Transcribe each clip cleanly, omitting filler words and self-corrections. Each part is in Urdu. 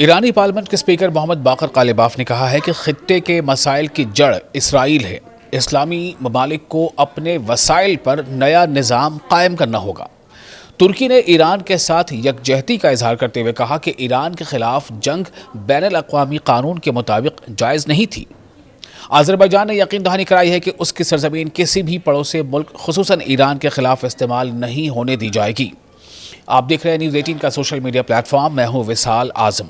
ایرانی پارلیمنٹ کے اسپیکر محمد باقر قالیباف نے کہا ہے کہ خطے کے مسائل کی جڑ اسرائیل ہے۔ اسلامی ممالک کو اپنے وسائل پر نیا نظام قائم کرنا ہوگا۔ ترکی نے ایران کے ساتھ یکجہتی کا اظہار کرتے ہوئے کہا کہ ایران کے خلاف جنگ بین الاقوامی قانون کے مطابق جائز نہیں تھی۔ آذربائیجان نے یقین دہانی کرائی ہے کہ اس کی سرزمین کسی بھی پڑوسی ملک خصوصاً ایران کے خلاف استعمال نہیں ہونے دی جائے گی۔ آپ دیکھ رہے ہیں نیوز 18 کا سوشل میڈیا پلیٹ فارم، میں ہوں وصال اعظم۔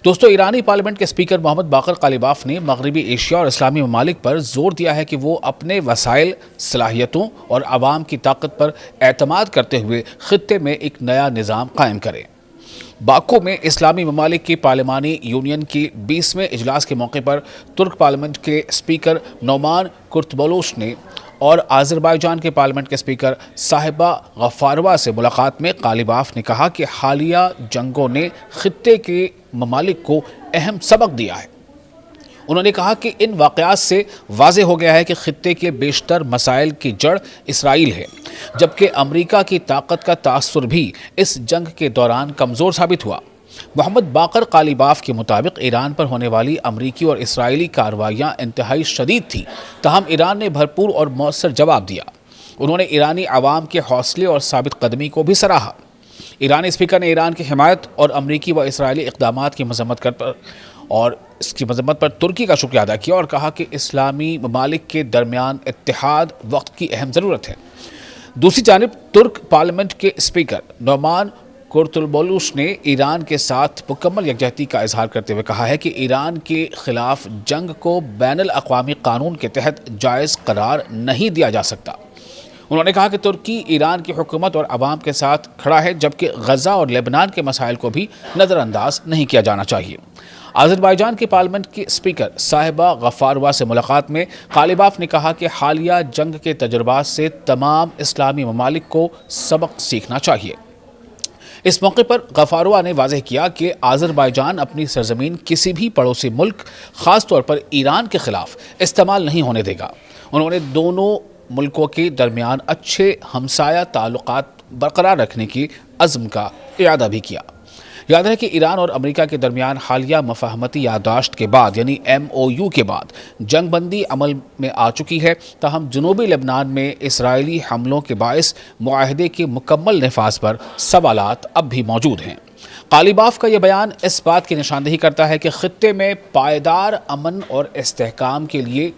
دوستو، ایرانی پارلیمنٹ کے اسپیکر محمد باقر قالیباف نے مغربی ایشیا اور اسلامی ممالک پر زور دیا ہے کہ وہ اپنے وسائل، صلاحیتوں اور عوام کی طاقت پر اعتماد کرتے ہوئے خطے میں ایک نیا نظام قائم کریں۔ باکو میں اسلامی ممالک کی پارلیمانی یونین کی 20ویں اجلاس کے موقع پر ترک پارلیمنٹ کے اسپیکر نومان کرتبولوش نے اور آذربائیجان کے پارلیمنٹ کے اسپیکر صاحبہ غفاروا سے ملاقات میں قالیباف نے کہا کہ حالیہ جنگوں نے خطے کے ممالک کو اہم سبق دیا ہے۔ انہوں نے کہا کہ ان واقعات سے واضح ہو گیا ہے کہ خطے کے بیشتر مسائل کی جڑ اسرائیل ہے، جبکہ امریکہ کی طاقت کا تاثر بھی اس جنگ کے دوران کمزور ثابت ہوا۔ محمد باقر قالیباف کے مطابق ایران پر ہونے والی امریکی اور اسرائیلی کارروائیاں انتہائی شدید تھیں، تاہم ایران نے بھرپور اور مؤثر جواب دیا۔ انہوں نے ایرانی عوام کے حوصلے اور ثابت قدمی کو بھی سراہا۔ ایرانی اسپیکر نے ایران کی حمایت اور امریکی و اسرائیلی اقدامات کی مذمت پر ترکی کا شکریہ ادا کیا اور کہا کہ اسلامی ممالک کے درمیان اتحاد وقت کی اہم ضرورت ہے۔ دوسری جانب ترک پارلیمنٹ کے اسپیکر نومان کرتبولوش نے ایران کے ساتھ مکمل یکجہتی کا اظہار کرتے ہوئے کہا ہے کہ ایران کے خلاف جنگ کو بین الاقوامی قانون کے تحت جائز قرار نہیں دیا جا سکتا۔ انہوں نے کہا کہ ترکی ایران کی حکومت اور عوام کے ساتھ کھڑا ہے، جبکہ غزہ اور لبنان کے مسائل کو بھی نظر انداز نہیں کیا جانا چاہیے۔ آذربائیجان کے پارلیمنٹ کی اسپیکر صاحبہ غفاروا سے ملاقات میں قالیباف نے کہا کہ حالیہ جنگ کے تجربات سے تمام اسلامی ممالک کو سبق سیکھنا چاہیے۔ اس موقع پر غفاروا نے واضح کیا کہ آذربائیجان اپنی سرزمین کسی بھی پڑوسی ملک، خاص طور پر ایران کے خلاف استعمال نہیں ہونے دے گا۔ انہوں نے دونوں ملکوں کے درمیان اچھے ہمسایہ تعلقات برقرار رکھنے کی عزم کا اعادہ بھی کیا۔ یاد ہے کہ ایران اور امریکہ کے درمیان حالیہ مفاہمتی یادداشت کے بعد یعنی MOU کے بعد جنگ بندی عمل میں آ چکی ہے، تاہم جنوبی لبنان میں اسرائیلی حملوں کے باعث معاہدے کے مکمل نفاذ پر سوالات اب بھی موجود ہیں۔ قالیباف کا یہ بیان اس بات کی نشاندہی کرتا ہے کہ خطے میں پائیدار امن اور استحکام کے لیے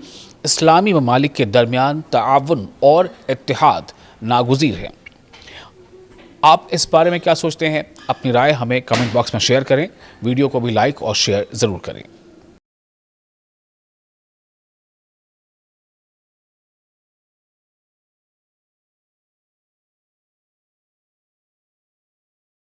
اسلامی ممالک کے درمیان تعاون اور اتحاد ناگزیر ہے۔ آپ اس بارے میں کیا سوچتے ہیں؟ اپنی رائے ہمیں کمنٹ باکس میں شیئر کریں، ویڈیو کو بھی لائک اور شیئر ضرور کریں۔